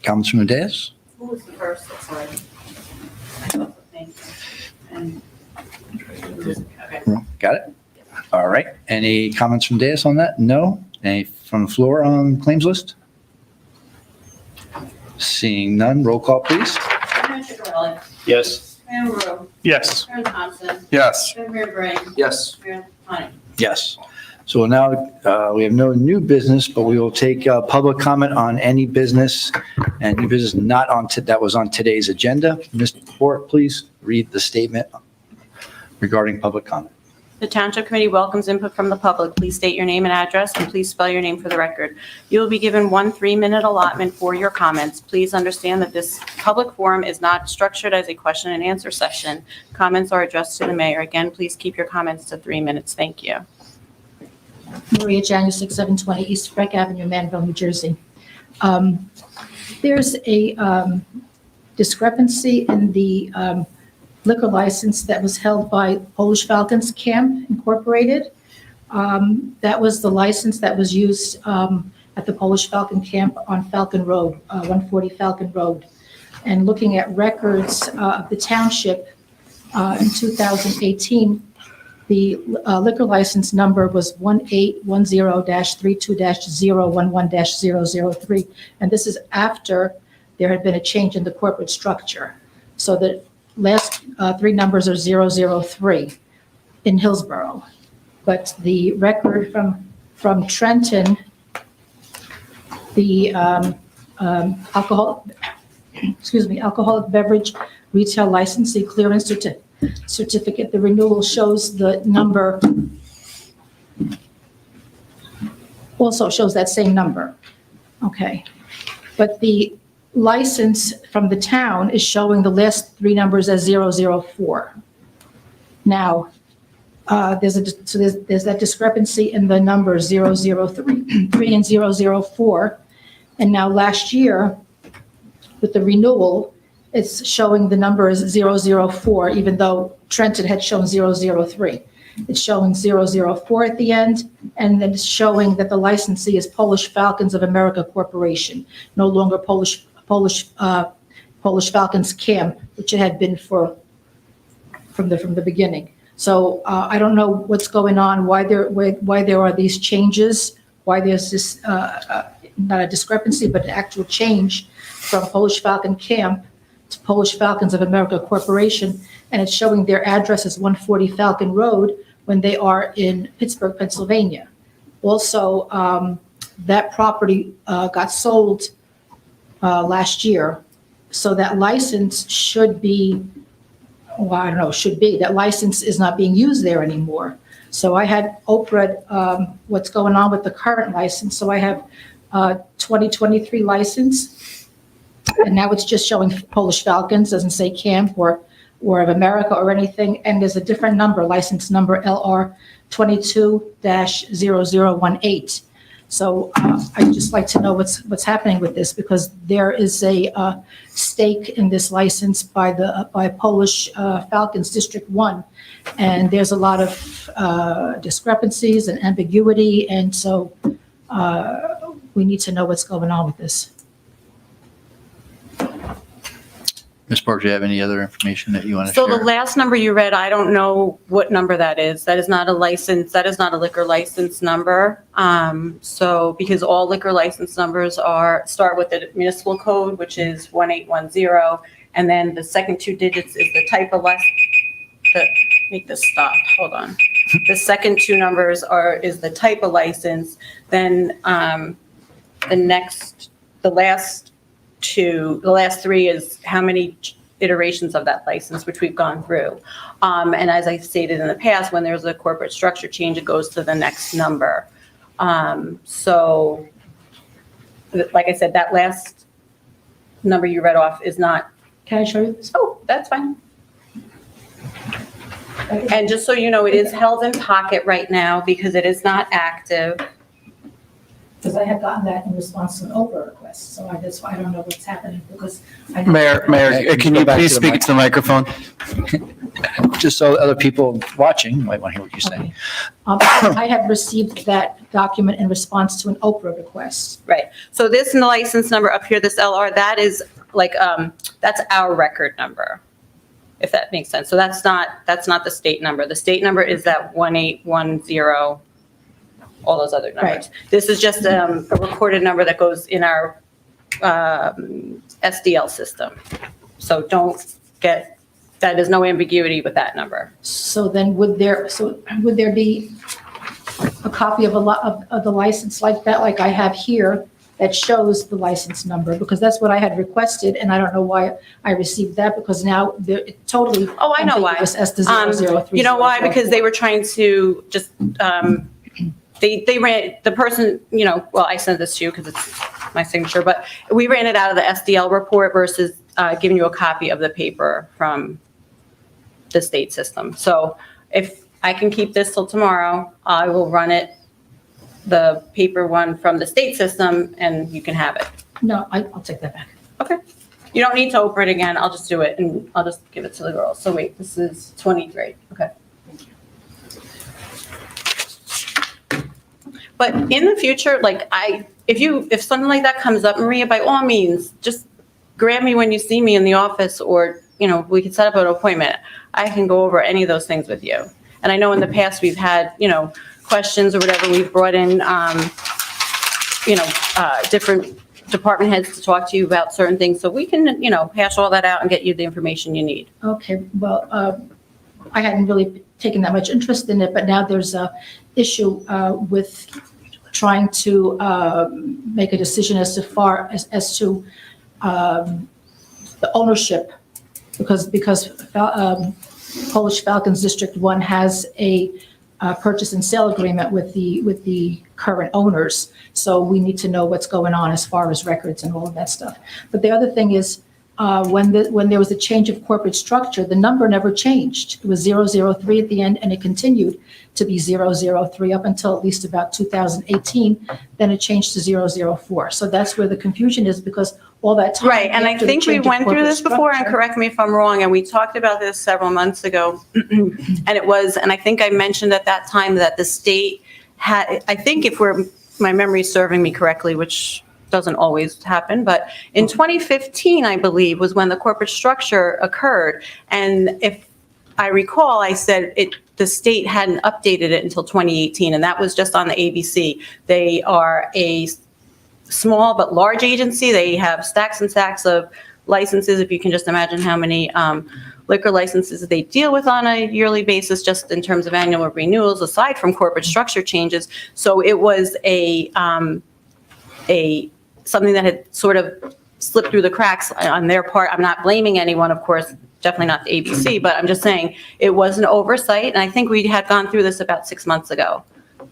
Councilman Diaz? Who was the first? Sorry. Thank you. And- Okay. Got it? All right. Any comments from Diaz on that? No? Any from the floor on claims list? Seeing none, roll call, please. Brian Chiarelli, Yes. Graham Rowe, Yes. Raymond Thompson, Yes. Deputy Mayor Brennan, Yes. Mayor LaFont. Yes. So now we have no new business, but we will take public comment on any business and new business not on, that was on today's agenda. Mr. Fort, please read the statement regarding public comment. The Township Committee welcomes input from the public. Please state your name and address, and please spell your name for the record. You will be given 1 3-minute allotment for your comments. Please understand that this public forum is not structured as a question and answer session. Comments are addressed to the mayor. Again, please keep your comments to 3 minutes. Thank you. Maria Janusz, 720 East Freck Avenue, Manville, New Jersey. There's a discrepancy in the liquor license that was held by Polish Falcons Camp Incorporated. That was the license that was used at the Polish Falcon Camp on Falcon Road, 140 Falcon Road. And looking at records of the township in 2018, the liquor license number was 1810-32-011-003. And this is after there had been a change in the corporate structure. So the last 3 numbers are 003 in Hillsborough. But the record from Trenton, the alcoholic beverage retail licensee clearance certificate, the renewal shows the number, also shows that same number. Okay. But the license from the town is showing the last 3 numbers as 004. Now, there's that discrepancy in the numbers 003 and 004. And now last year, with the renewal, it's showing the number as 004, even though Trenton had shown 003. It's showing 004 at the end, and then it's showing that the licensee is Polish Falcons of America Corporation, no longer Polish Falcons Camp, which it had been from the beginning. So I don't know what's going on, why there are these changes, why there's this, not a discrepancy, but an actual change from Polish Falcon Camp to Polish Falcons of America Corporation, and it's showing their address as 140 Falcon Road when they are in Pittsburgh, Pennsylvania. Also, that property got sold last year, so that license should be, well, I don't know, that license is not being used there anymore. So I had Oprah, what's going on with the current license. So I have 2023 license, and now it's just showing Polish Falcons, doesn't say Camp or of America or anything. And there's a different number, license number LR 22-0018. So I'd just like to know what's happening with this, because there is a stake in this license by Polish Falcons District 1, and there's a lot of discrepancies and ambiguity, and so we need to know what's going on with this. Ms. Park, do you have any other information that you want to So share? the last number you read, I don't know what number that is. That is not a license, that is not a liquor license number. So because all liquor license numbers start with the municipal code, which is 1810, and then the second two digits is the type of make this stop, hold on. The second two numbers is the type of license, then the last three is how many iterations of that license, which we've gone through. And as I've stated in the past, when there's a corporate structure change, it goes to the next number. So, like I said, that last number you read off is not. Can I show you this? Oh, that's fine. And just so you know, it is held in pocket right now because it is not active. Because I have gotten that in response to an Oprah request, so that's why I don't know what's happening, because I. Mayor, can you Go back to please the speak into the microphone? Just so other people watching might want to hear what you're saying. I have received that document in response to an Oprah request. Right. So this license number up here, this LR, that is like, that's our record number, if that makes sense. So that's not the state number. The state number is that 1810, all those other numbers. Right. This is just a recorded number that goes in our SDL system. So that is no ambiguity with that number. So then would there be a copy of of the license like that, like I have here, that shows the license number? Because that's what I had requested, and I don't know why I received that, because now they're totally. Oh, I know why. ambiguous as to 003. You know why? Because they were trying to just, they ran, the person, well, I sent this to you because it's my signature, but we ran it out of the SDL report versus giving you a copy of the paper from the state system. So if I can keep this till tomorrow, I will run it, the paper one from the state system, and you can have it. No, I'll take that back. Okay. You don't need to open it again. I'll just do it and I'll just give it to the girls. So wait, this is 23. Okay. But in the future, like if something like that comes up, Maria, by all means, just grab me when you see me in the office, or, we can set up an appointment. I can go over any of those things with you. And I know in the past we've had, questions or whatever, we've brought in, different department heads to talk to you about certain things. So we can, hash all that out and get you the information you need. Okay, well, I hadn't really taken that much interest in it, but now there's a issue with trying to make a decision as to the ownership, because Polish Falcons District 1 has a purchase and sale agreement with the current owners. So we need to know what's going on as far as records and all of that stuff. But the other thing is, when there was a change of corporate structure, the number never changed. It was 003 at the end, and it continued to be 003 up until at least about 2018. Then it changed to 004. So that's where the confusion is, because all that time. Right, and I after the think we change of went through corporate this before, and structure- correct me if I'm wrong, and we talked about this several months ago. And I think I mentioned at that time that the state had, I think if my memory is serving me correctly, which doesn't always happen, but in 2015, I believe, was when the corporate structure occurred. And if I recall, I said the state hadn't updated it until 2018, and that was just on the ABC. They are a small but large agency. They have stacks and stacks of licenses, if you can just imagine how many liquor licenses they deal with on a yearly basis, just in terms of annual renewals, aside from corporate structure changes. So it was something that had sort of slipped through the cracks on their part. I'm not blaming anyone, of course, definitely not the ABC, but I'm just saying it was an oversight. And I think we had gone through this about 6 months ago.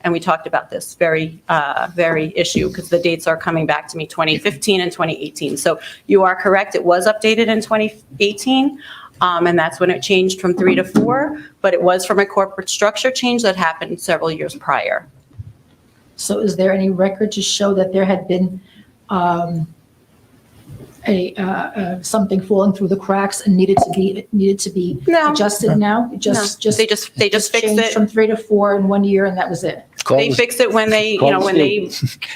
And we talked about this very issue, because the dates are coming back to me, 2015 and 2018. So you are correct, it was updated in 2018. And that's when it changed from 3 to 4, but it was from a corporate structure change that happened several years prior. So is there any record to show that there had been something falling through the cracks and needed to be No. adjusted now? They just fixed changed it. from 3 to 4 in 1 year, and that was it? They fix it when they, when they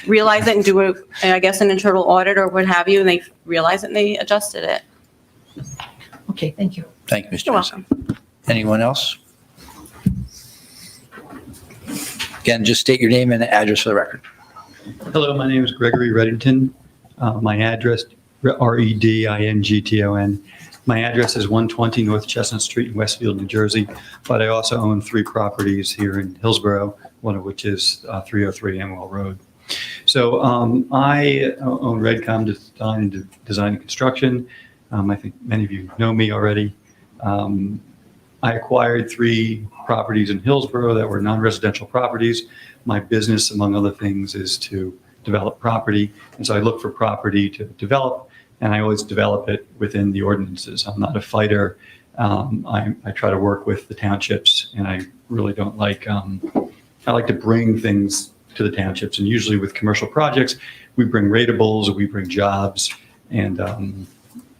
realize it and do I guess, an internal audit or what have you, and they realize it and they adjusted it. Okay, thank you. Thank you, Mr. You're Mason. Anyone else? Again, just state your name and address for the record. Hello, my name is Gregory Reddington. My address, Redington. My address is 120 North Chestnut Street in Westfield, New Jersey, but I also own 3 properties here in Hillsborough, one of which is 303 Amwell Road. So I own Redcom Design and Construction. I think many of you know me already. I acquired 3 properties in Hillsborough that were non-residential properties. My business, among other things, is to develop property. And so I look for property to develop, and I always develop it within the ordinances. I'm not a fighter. I try to work with the townships, and I really don't like, I like to bring things to the townships. And usually with commercial projects, we bring ratables, we bring jobs, and,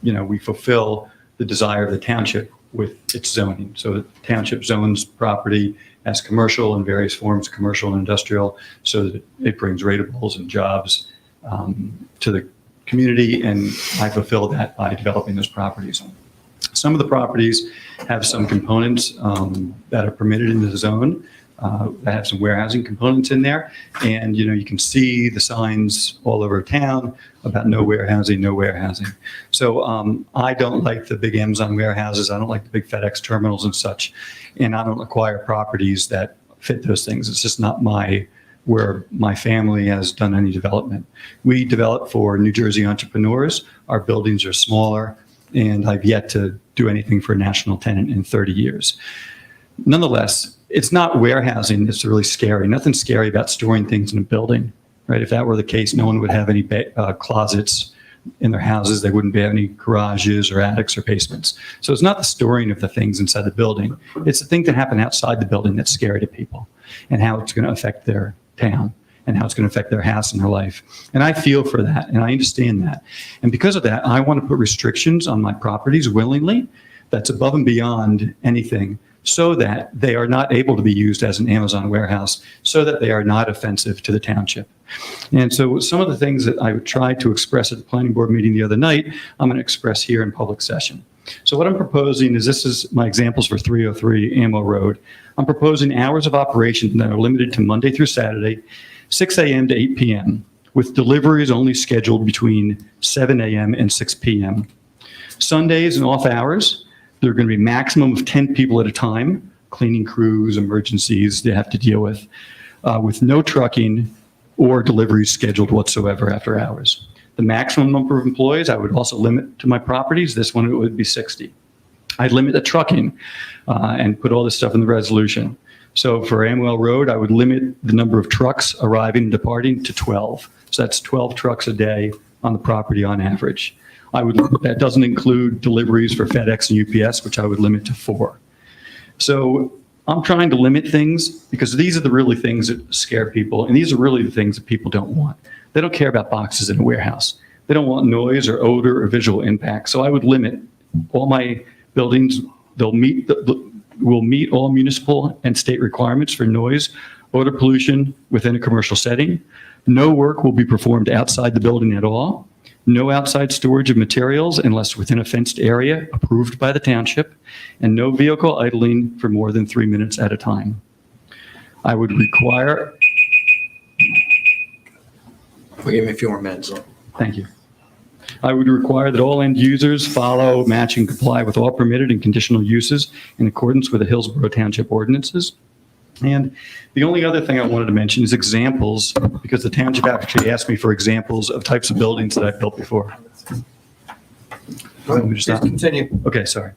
we fulfill the desire of the township with its zoning. So the township zones property as commercial in various forms, commercial and industrial, so that it brings ratables and jobs to the community, and I fulfill that by developing those properties. Some of the properties have some components that are permitted in the zone, that have some warehousing components in there, and you can see the signs all over town about no warehousing, no warehousing. So I don't like the big Amazon warehouses. I don't like the big FedEx terminals and such, and I don't acquire properties that fit those things. It's just not where my family has done any development. We develop for New Jersey entrepreneurs. Our buildings are smaller, and I've yet to do anything for a national tenant in 30 years. Nonetheless, it's not warehousing that's really scary. Nothing scary about storing things in a building, right? If that were the case, no one would have any closets in their houses. They wouldn't have any garages or attics or basements. So it's not the storing of the things inside the building. It's the things that happen outside the building that's scary to people, and how it's going to affect their town and how it's going to affect their house and their life. And I feel for that, and I understand that. And because of that, I want to put restrictions on my properties willingly that's above and beyond anything, so that they are not able to be used as an Amazon warehouse, so that they are not offensive to the township. And so some of the things that I tried to express at the planning board meeting the other night, I'm going to express here in public session. So what I'm proposing is, this is my examples for 303 Amwell Road. I'm proposing hours of operation that are limited to Monday through Saturday, 6 a.m. to 8 p.m., with deliveries only scheduled between 7 a.m. and 6 p.m. Sundays and off hours, there are going to be maximum of 10 people at a time, cleaning crews, emergencies they have to deal with no trucking or deliveries scheduled whatsoever after hours. The maximum number of employees I would also limit to my properties. This one, it would be 60. I'd limit the trucking and put all this stuff in the resolution. So for Amwell Road, I would limit the number of trucks arriving and departing to 12. So that's 12 trucks a day on the property on average. That doesn't include deliveries for FedEx and UPS, which I would limit to 4. So I'm trying to limit things because these are the really things that scare people, and these are really the things that people don't want. They don't care about boxes in a warehouse. They don't want noise or odor or visual impact. So I would limit all my buildings. Will meet all municipal and state requirements for noise, odor pollution within a commercial setting. No work will be performed outside the building at all. No outside storage of materials unless within a fenced area approved by the township, and no vehicle idling for more than 3 minutes at a time. I would require, Give me a few more minutes. thank you. I would require that all end users follow, match, and comply with all permitted and conditional uses in accordance with the Hillsborough Township ordinances. And the only other thing I wanted to mention is examples, because the township actually asked me for examples of types of buildings that I've built before. Want me to stop? Continue. Okay, sorry.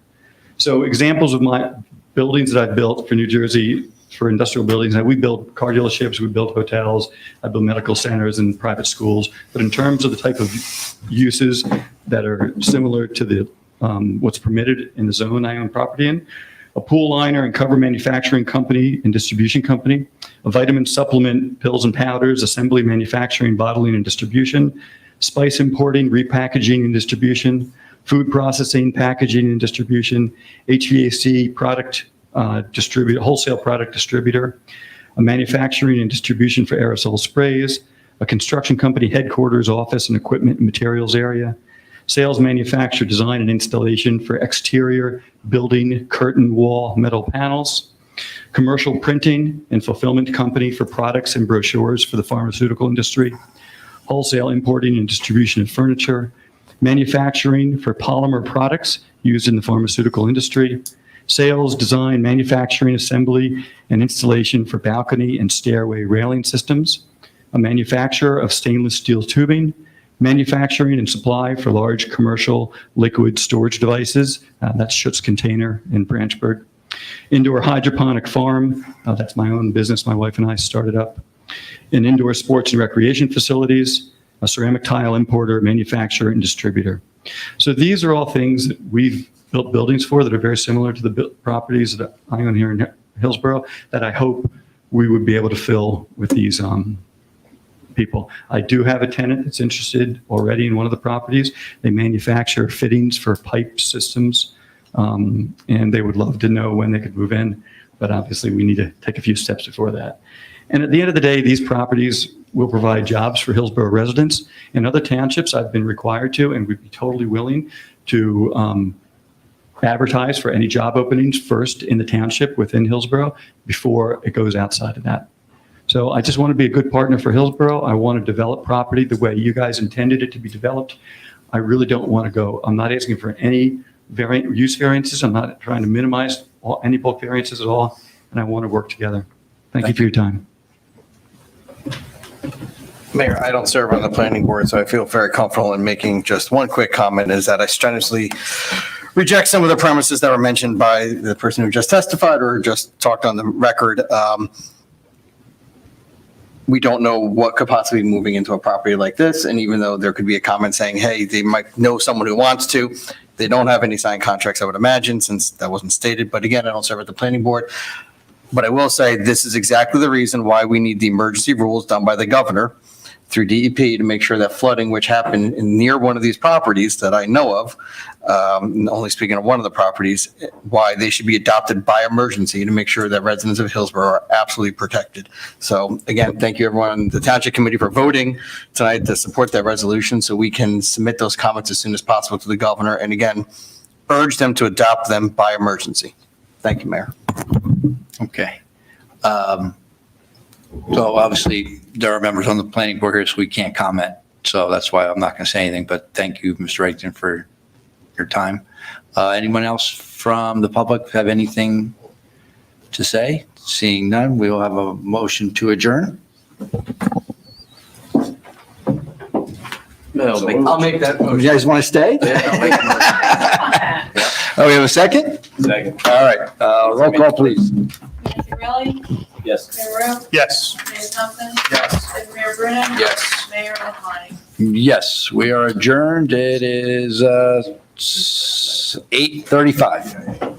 So examples of my buildings that I've built for New Jersey, for industrial buildings, we build car dealerships, we build hotels, I build medical centers and private schools. But in terms of the type of uses that are similar to the what's permitted in the zone I own property in, a pool liner and cover manufacturing company and distribution company, a vitamin supplement, pills and powders, assembly, manufacturing, bottling and distribution, spice importing, repackaging and distribution, food processing, packaging and distribution, HVAC product distributor, wholesale product distributor, a manufacturing and distribution for aerosol sprays, a construction company headquarters, office and equipment and materials area, sales, manufacture, design, and installation for exterior building, curtain, wall, metal panels, commercial printing and fulfillment company for products and brochures for the pharmaceutical industry, wholesale importing and distribution of furniture, manufacturing for polymer products used in the pharmaceutical industry, sales, design, manufacturing, assembly, and installation for balcony and stairway railing systems, a manufacturer of stainless steel tubing, manufacturing and supply for large commercial liquid storage devices. That's Schutz Container in Branchburg. Indoor hydroponic farm. That's my own business. My wife and I started up. In indoor sports and recreation facilities, a ceramic tile importer, manufacturer, and distributor. So these are all things that we've built buildings for that are very similar to the properties that I own here in Hillsborough that I hope we would be able to fill with these people. I do have a tenant that's interested already in one of the properties. They manufacture fittings for pipe systems, and they would love to know when they could move in, but obviously we need to take a few steps before that. And at the end of the day, these properties will provide jobs for Hillsborough residents. In other townships, I've been required to and would be totally willing to advertise for any job openings first in the township within Hillsborough before it goes outside of that. So I just want to be a good partner for Hillsborough. I want to develop property the way you guys intended it to be developed. I really don't want to go, I'm not asking for any use variances. I'm not trying to minimize any bulk variances at all. And I want to work together. Thank you for your time. Mayor, I don't serve on the planning board, so I feel very comfortable in making just one quick comment, is that I strenuously reject some of the premises that were mentioned by the person who just testified or just talked on the record. We don't know what could possibly be moving into a property like this, and even though there could be a comment saying, hey, they might know someone who wants to, they don't have any signed contracts, I would imagine, since that wasn't stated. But again, I don't serve at the planning board. But I will say this is exactly the reason why we need the emergency rules done by the governor through DEP to make sure that flooding, which happened near one of these properties that I know of, only speaking of one of the properties, why they should be adopted by emergency to make sure that residents of Hillsborough are absolutely protected. So again, thank you everyone on the Township Committee for voting tonight to support that resolution so we can submit those comments as soon as possible to the governor. And again, urge them to adopt them by emergency. Thank you, Mayor. Okay. So obviously, there are members on the planning board here, so we can't comment. So that's why I'm not going to say anything, but thank you, Mr. Rankin, for your time. Anyone else from the public have anything to say? Seeing none, we will have a motion to adjourn. I'll make that You motion. guys want to stay? Oh, we have a second? Second. All right, roll call, please. Mayor Fiorelli? Yes. Mayor Rowe? Yes. Mayor Thompson? Yes. Deputy Mayor Bruno? Yes. Mayor LaPlante? Yes, we are adjourned. It is 8:35.